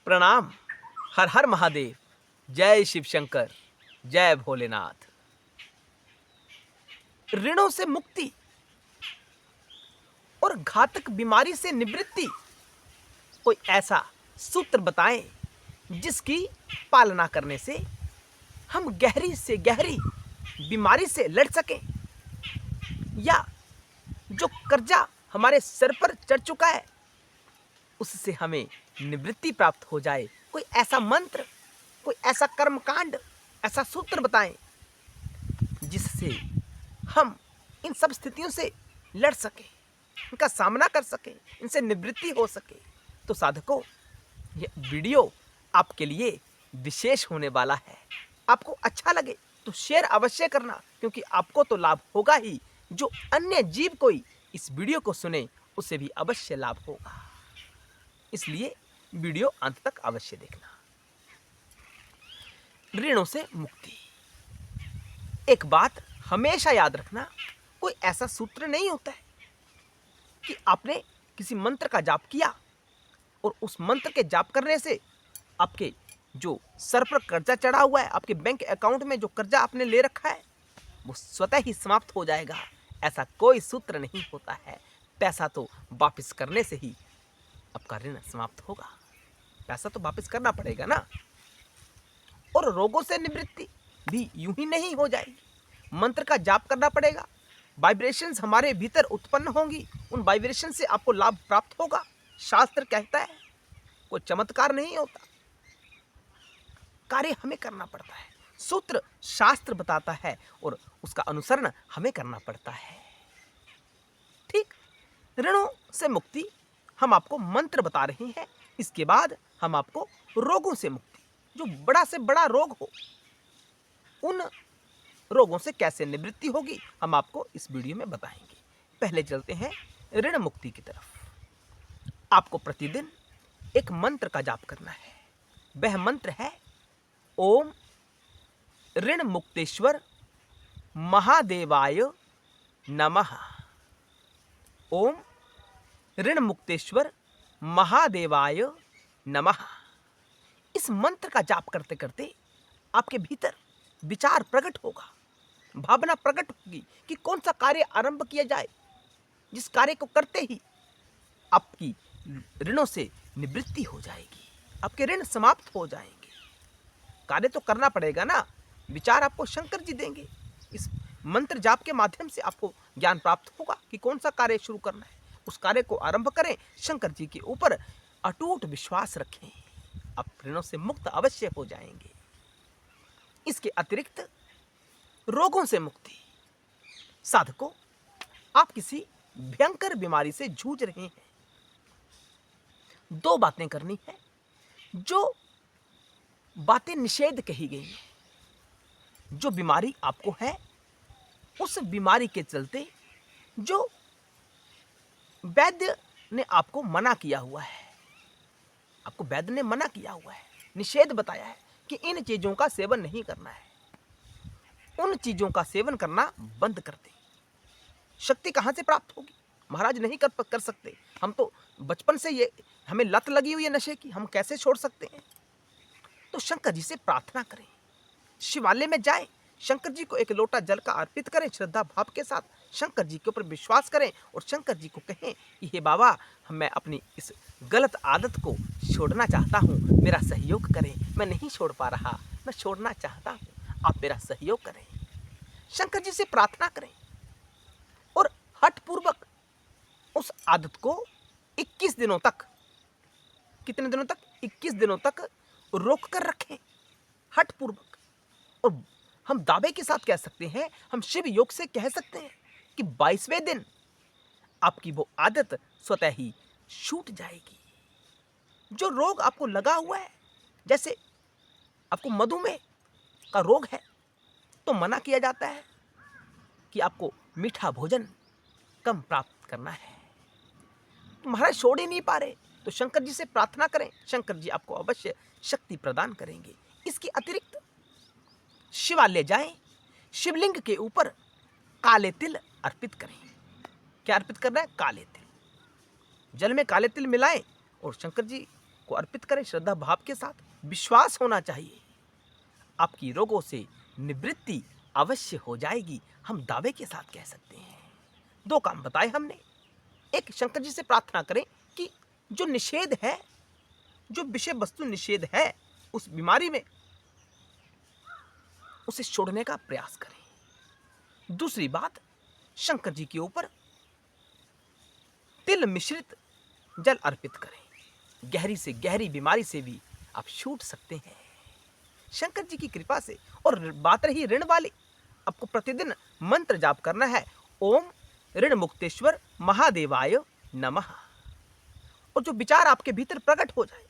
प्रणाम। हर हर महादेव। जय शिव शंकर। जय भोलेनाथ। ऋणों से मुक्ति और घातक बीमारी से निवृत्ति, कोई ऐसा सूत्र बताएं जिसकी पालना करने से हम गहरी से गहरी बीमारी से लड़ सकें, या जो कर्जा हमारे सर पर चढ़ चुका है उससे हमें निवृत्ति प्राप्त हो जाए। कोई ऐसा मंत्र, कोई ऐसा कर्मकांड, ऐसा सूत्र बताएं जिससे हम इन सब स्थितियों से लड़ सकें, इनका सामना कर सकें, इनसे निवृत्ति हो सके। तो साधकों, यह वीडियो आपके लिए विशेष होने वाला है। आपको अच्छा लगे तो शेयर अवश्य करना, क्योंकि आपको तो लाभ होगा ही, जो अन्य जीव कोई इस वीडियो को सुने उसे भी अवश्य लाभ होगा। इसलिए वीडियो अंत तक अवश्य देखना। ऋणों से मुक्ति। एक बात हमेशा याद रखना, कोई ऐसा सूत्र नहीं होता है कि आपने किसी मंत्र का जाप किया और उस मंत्र के जाप करने से आपके जो सर पर कर्जा चढ़ा हुआ है, आपके बैंक अकाउंट में जो कर्जा आपने ले रखा है, वो स्वतः ही समाप्त हो जाएगा। ऐसा कोई सूत्र नहीं होता है। पैसा तो वापस करने से ही आपका ऋण समाप्त होगा। पैसा तो वापस करना पड़ेगा ना। और रोगों से निवृत्ति भी यूं ही नहीं हो जाएगी। मंत्र का जाप करना पड़ेगा, वाइब्रेशंस हमारे भीतर उत्पन्न होंगी, उन वाइब्रेशन से आपको लाभ प्राप्त होगा। शास्त्र कहता है, कोई चमत्कार नहीं होता, कार्य हमें करना पड़ता है। सूत्र शास्त्र बताता है और उसका अनुसरण हमें करना पड़ता है। ठीक, ऋणों से मुक्ति हम आपको मंत्र बता रहे हैं। इसके बाद हम आपको रोगों से मुक्ति, जो बड़ा से बड़ा रोग हो, उन रोगों से कैसे निवृत्ति होगी हम आपको इस वीडियो में बताएंगे। पहले चलते हैं ऋण मुक्ति की तरफ। आपको प्रतिदिन एक मंत्र का जाप करना है। वह मंत्र है ओम ऋण मुक्तेश्वर महादेवाय नमः। ओम ऋण मुक्तेश्वर महादेवाय नमः। इस मंत्र का जाप करते करते आपके भीतर विचार प्रकट होगा, भावना प्रकट होगी कि कौन सा कार्य आरंभ किया जाए, जिस कार्य को करते ही आपकी ऋणों से निवृत्ति हो जाएगी, आपके ऋण समाप्त हो जाएंगे। कार्य तो करना पड़ेगा ना। विचार आपको शंकर जी देंगे। इस मंत्र जाप के माध्यम से आपको ज्ञान प्राप्त होगा कि कौन सा कार्य शुरू करना है। उस कार्य को आरंभ करें। शंकर जी के ऊपर अटूट विश्वास रखें, आप ऋणों से मुक्त अवश्य हो जाएंगे। इसके अतिरिक्त रोगों से मुक्ति। साधकों, आप किसी भयंकर बीमारी से जूझ रहे हैं, दो बातें करनी है। जो बातें निषेध कही गई हैं, जो बीमारी आपको है, उस बीमारी के चलते जो वैद्य ने आपको मना किया हुआ है, आपको वैद्य ने मना किया हुआ है, निषेध बताया है कि इन चीजों का सेवन नहीं करना है, उन चीजों का सेवन करना बंद कर दें। शक्ति कहां से प्राप्त होगी? महाराज नहीं कर सकते। हम तो बचपन से ये हमें लत लगी हुई है नशे की, हम कैसे छोड़ सकते हैं? तो शंकर जी से प्रार्थना करें, शिवालय में जाएं, शंकर जी को एक लोटा जल का अर्पित करें, श्रद्धा भाव के साथ शंकर जी के ऊपर विश्वास करें और शंकर जी को कहें कि हे बाबा, मैं अपनी इस गलत आदत को छोड़ना चाहता हूँ, मेरा सहयोग करें। मैं नहीं छोड़ पा रहा, मैं छोड़ना चाहता हूँ, आप मेरा सहयोग करें। शंकर जी से प्रार्थना करें और हठपूर्वक उस आदत को 21 दिनों तक, कितने दिनों तक? 21 दिनों तक रोक कर रखें, हठपूर्वक। और हम दावे के साथ कह सकते हैं, हम शिव योग से कह सकते हैं कि 22वें दिन आपकी वो आदत स्वतः ही छूट जाएगी। जो रोग आपको लगा हुआ है, जैसे आपको मधुमेह का रोग है, तो मना किया जाता है कि आपको मीठा भोजन कम प्राप्त करना है। तो महाराज छोड़ ही नहीं पा रहे, तो शंकर जी से प्रार्थना करें, शंकर जी आपको अवश्य शक्ति प्रदान करेंगे। इसके अतिरिक्त शिवालय जाएं, शिवलिंग के ऊपर काले तिल अर्पित करें। क्या अर्पित करना है? काले तिल। जल में काले तिल मिलाएं और शंकर जी को अर्पित करें श्रद्धा भाव के साथ। विश्वास होना चाहिए, आपकी रोगों से निवृत्ति अवश्य हो जाएगी, हम दावे के साथ कह सकते हैं। 2 काम बताए हमने। एक, शंकर जी से प्रार्थना करें कि जो निषेध है, जो विषय वस्तु निषेध है उस बीमारी में, उसे छोड़ने का प्रयास करें। दूसरी बात, शंकर जी के ऊपर तिल मिश्रित जल अर्पित करें। गहरी से गहरी बीमारी से भी आप छूट सकते हैं शंकर जी की कृपा से। और बात रही ऋण वाली, आपको प्रतिदिन मंत्र जाप करना है, ओम ऋण मुक्तेश्वर महादेवाय नमः। और जो विचार आपके भीतर प्रकट हो जाए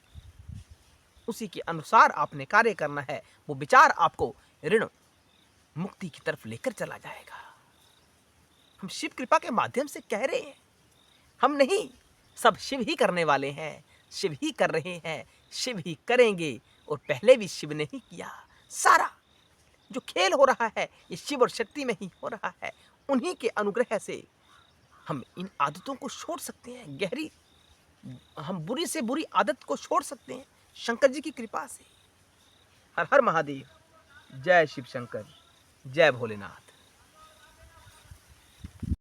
उसी के अनुसार आपने कार्य करना है। वो विचार आपको ऋण मुक्ति की तरफ लेकर चला जाएगा। हम शिव कृपा के माध्यम से कह रहे हैं, हम नहीं, सब शिव ही करने वाले हैं, शिव ही कर रहे हैं, शिव ही करेंगे। और पहले भी शिव ने ही किया। सारा जो खेल हो रहा है ये शिव और शक्ति में ही हो रहा है। उन्हीं के अनुग्रह से हम इन आदतों को छोड़ सकते हैं। गहरी, हम बुरी से बुरी आदत को छोड़ सकते हैं शंकर जी की कृपा से। हर हर महादेव। जय शिव शंकर, जय भोलेनाथ।